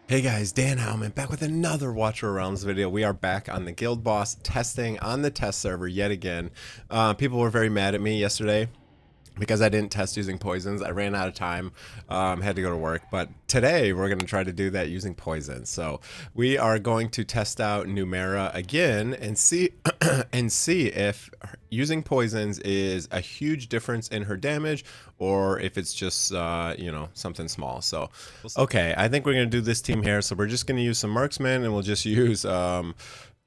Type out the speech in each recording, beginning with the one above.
Hey guys, Dan Howman back with another Watcher Realms video. We are back on the Guild Boss testing on the test server yet again. People were very mad at me yesterday because I didn't test using poisons. I ran out of time, had to go to work. But today we're going to try to do that using poison. So we are going to test out Numera again and see and see if using poisons is a huge difference in her damage or if it's just something small. So okay, I think we're going to do this team here. So we're just going to use some marksmen and we'll just use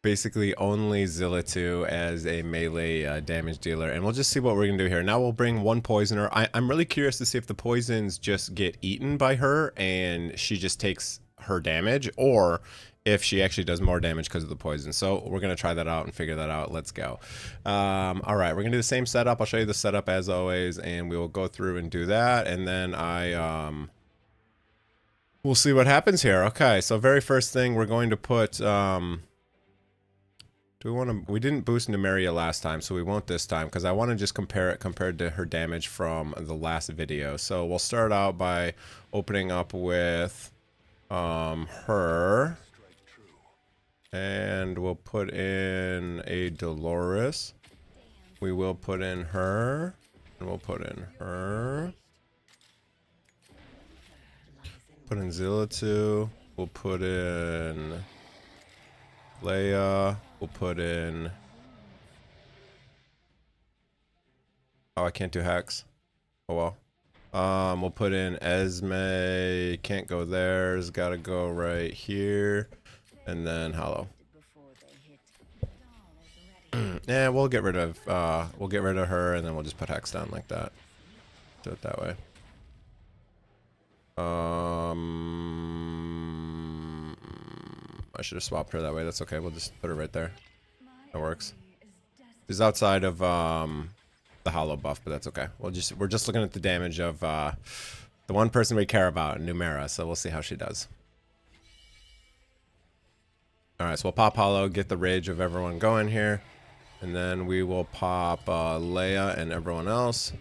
basically only Zilla2 as a melee damage dealer, and we'll just see what we're gonna do here. Now we'll bring one poisoner. I'm really curious to see if the poisons just get eaten by her and she just takes her damage, or if she actually does more damage because of the poison. So we're gonna try that out and figure that out. Let's go. All right, we're gonna do the same setup. I'll show you the setup as always, and we will go through and do that, and then we'll see what happens here. Okay, so very first thing we're going to put do we want to? We didn't boost Numera last time, so we won't this time because I want to just compare it compared to her damage from the last video. So we'll start out by opening up with her, and we'll put in a Dolores. We will put in her, and we'll put in her. Put in Zilla2. We'll put in Leia. We'll put in... Oh, I can't do hacks. Oh well. We'll put in Esme. Can't go there. It's gotta go right here. And then Hollow. Yeah, we'll get rid of her, and then we'll just put hex down like that. Do it that way. I should have swapped her that way. That's okay. We'll just put her right there. That works. She's outside of the hollow buff, but that's okay. We're just looking at the damage of the one person we care about, Numera. So we'll see how she does. All right, so we'll pop hollow, get the rage of everyone going here, and then we will pop Leia and everyone else.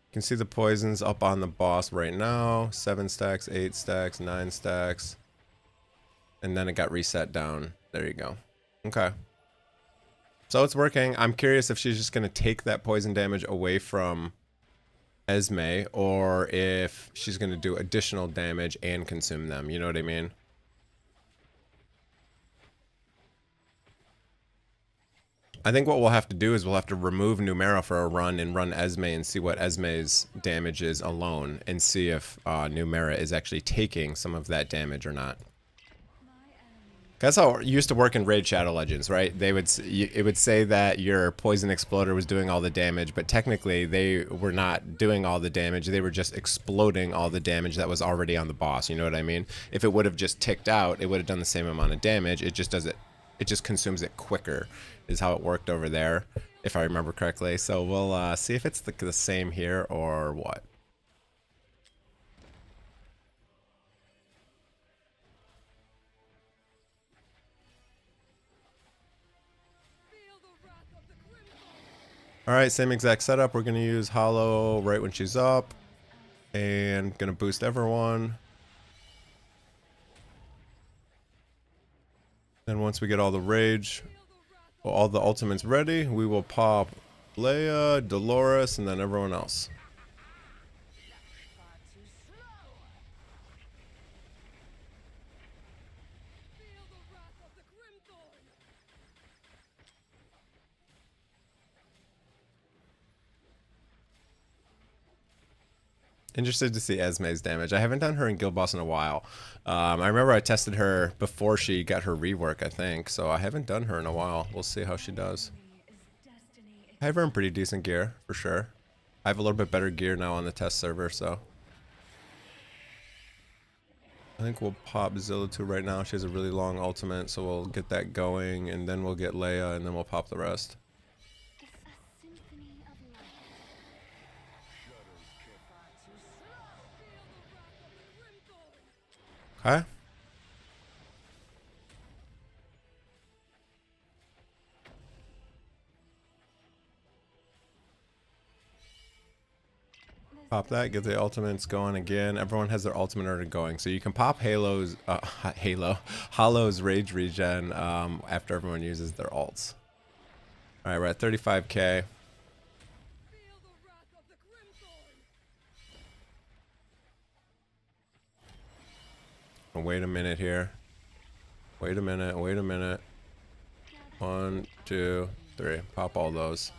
You can see the poisons up on the boss right now. 7 stacks, 8 stacks, 9 stacks. And then it got reset down. There you go. Okay. So it's working. I'm curious if she's just going to take that poison damage away from Esme, or if she's going to do additional damage and consume them. You know what I mean? I think what we'll have to do is we'll have to remove Numera for a run and run Esme and see what Esme's damage is alone, and see if Numera is actually taking some of that damage or not. That's how it used to work in Raid Shadow Legends, right? It would say that your Poison Exploder was doing all the damage, but technically they were not doing all the damage. They were just exploding all the damage that was already on the boss. You know what I mean? If it would have just ticked out, it would have done the same amount of damage. It just does it. It just consumes it quicker, is how it worked over there, if I remember correctly. So we'll see if it's the same here or what. Alright, same exact setup. We're going to use Hollow right when she's up, and going to boost everyone. Then once we get all the rage, all the ultimates ready, we will pop Leia, Dolores, and then everyone else. Interested to see Esme's damage. I haven't done her in Guild Boss in a while. I remember I tested her before she got her rework, I think. So I haven't done her in a while. We'll see how she does. I have her in pretty decent gear, for sure. I have a little bit better gear now on the test server, so. I think we'll pop Zilla2 right now. She has a really long ultimate, so we'll get that going, and then we'll get Leia, and then we'll pop the rest. Okay. Pop that, get the ultimates going again. Everyone has their ultimate already going. So you can pop Halo's, Hollow's Rage Regen after everyone uses their ults. Alright, we're at 35k. Wait a minute here. Wait a minute, wait a minute. 1, 2, 3. Pop all those.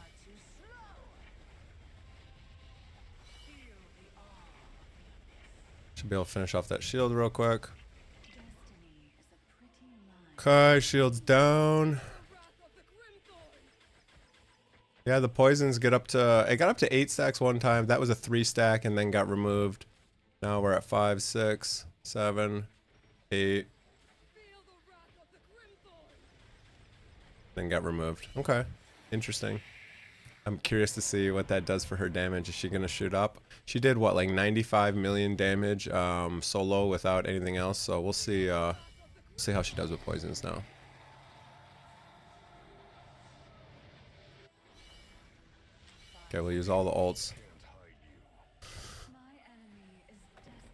Should be able to finish off that shield real quick. Okay, shield's down. Yeah, the poisons get up to... It got up to 8 stacks one time. That was a 3 stack and then got removed. Now we're at 5, 6, 7, 8. Then got removed. Okay. Interesting. I'm curious to see what that does for her damage. Is she going to shoot up? She did, what, like 95 million damage solo without anything else. So we'll see how she does with poisons now. Okay, we'll use all the ults.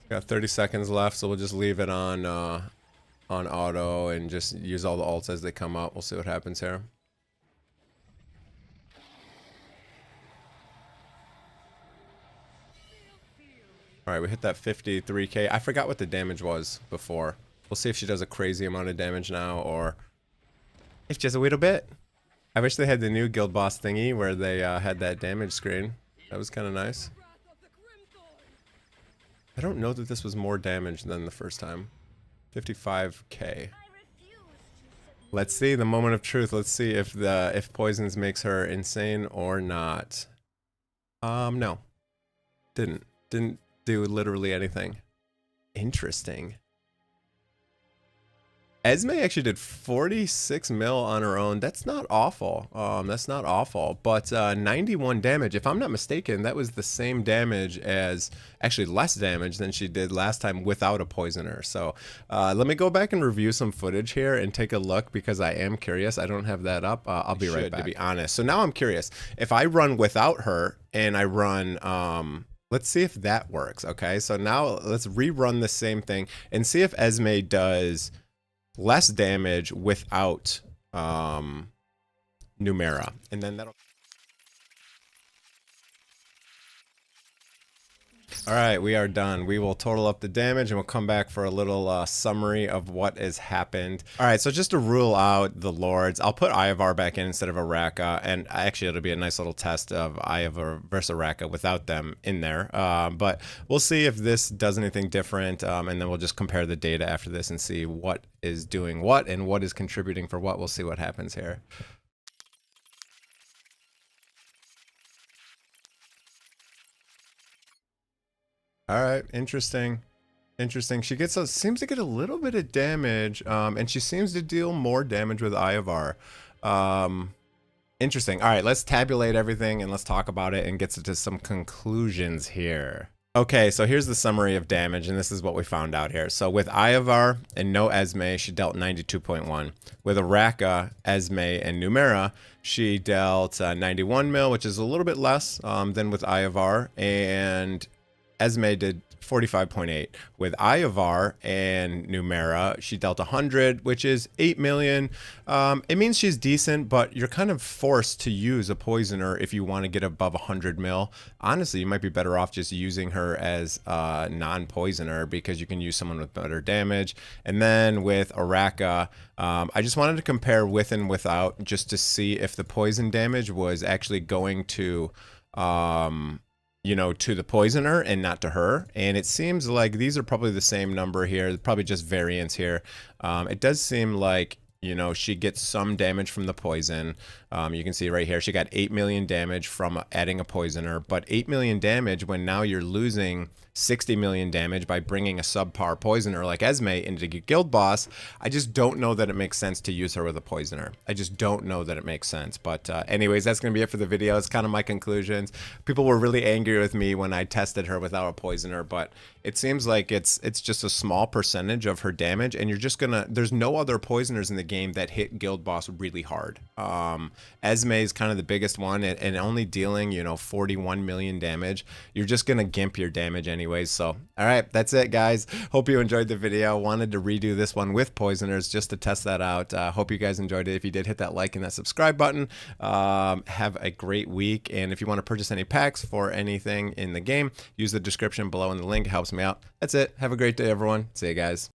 Got 30 seconds left, so we'll just leave it on auto and just use all the ults as they come out. We'll see what happens here. Alright, we hit that 53k. I forgot what the damage was before. We'll see if she does a crazy amount of damage now, or if just a little bit. I wish they had the new guild boss thingy where they had that damage screen. That was kind of nice. I don't know that this was more damage than the first time. 55k. Let's see the moment of truth. Let's see if poisons makes her insane or not. No. Didn't do literally anything. Interesting. Esme actually did 46 mil on her own. That's not awful. That's not awful. But 91 damage. If I'm not mistaken, that was the same damage as, actually less damage than she did last time without a poisoner. So let me go back and review some footage here and take a look because I am curious. I don't have that up. I'll be right back, to be honest. So now I'm curious. If I run without her and I run... let's see if that works, okay? So now let's rerun the same thing and see if Esme does less damage without Numera. And then that'll... Alright, we are done. We will total up the damage and we'll come back for a little summary of what has happened. Alright, so just to rule out the lords, I'll put Ivar back in instead of Araka, and actually it'll be a nice little test of Ivar versus Araka without them in there. But we'll see if this does anything different, and then we'll just compare the data after this and see what is doing what and what is contributing for what. We'll see what happens here. All right, interesting. Interesting. She gets seems to get a little bit of damage, and she seems to deal more damage with Ivar. Interesting. All right, let's tabulate everything and let's talk about it and get to some conclusions here. Okay, so here's the summary of damage, and this is what we found out here. So with Ivar and no Esme, she dealt 92.1. With Araka, Esme, and Numera, she dealt 91 mil, which is a little bit less than with Ivar, and Esme did 45.8. With Ivar and Numera, she dealt 100, which is 8 million. It means she's decent, but you're kind of forced to use a poisoner if you want to get above 100 mil. Honestly, you might be better off just using her as a non-poisoner because you can use someone with better damage. And then with Araka, I just wanted to compare with and without just to see if the poison damage was actually going to... you know, to the poisoner and not to her. And it seems like these are probably the same number here, probably just variance here. It does seem like, you know, she gets some damage from the poison. You can see right here, she got 8 million damage from adding a poisoner, but 8 million damage when now you're losing 60 million damage by bringing a subpar poisoner like Esme into guild boss. I just don't know that it makes sense to use her with a poisoner. I just don't know that it makes sense. But anyways, that's going to be it for the video. It's kind of my conclusions. People were really angry with me when I tested her without a poisoner, but it seems like it's just a small percentage of her damage, and you're just gonna, there's no other poisoners in the game that hit Guild Boss really hard. Esme is kind of the biggest one, and only dealing, you know, 41 million damage. You're just gonna gimp your damage anyways. So all right, that's it, guys. Hope you enjoyed the video. Wanted to redo this one with poisoners just to test that out. Hope you guys enjoyed it. If you did, hit that like and that subscribe button. Have a great week, and if you want to purchase any packs for anything in the game, use the description below in the link. It helps me out. That's it. Have a great day, everyone. See you guys.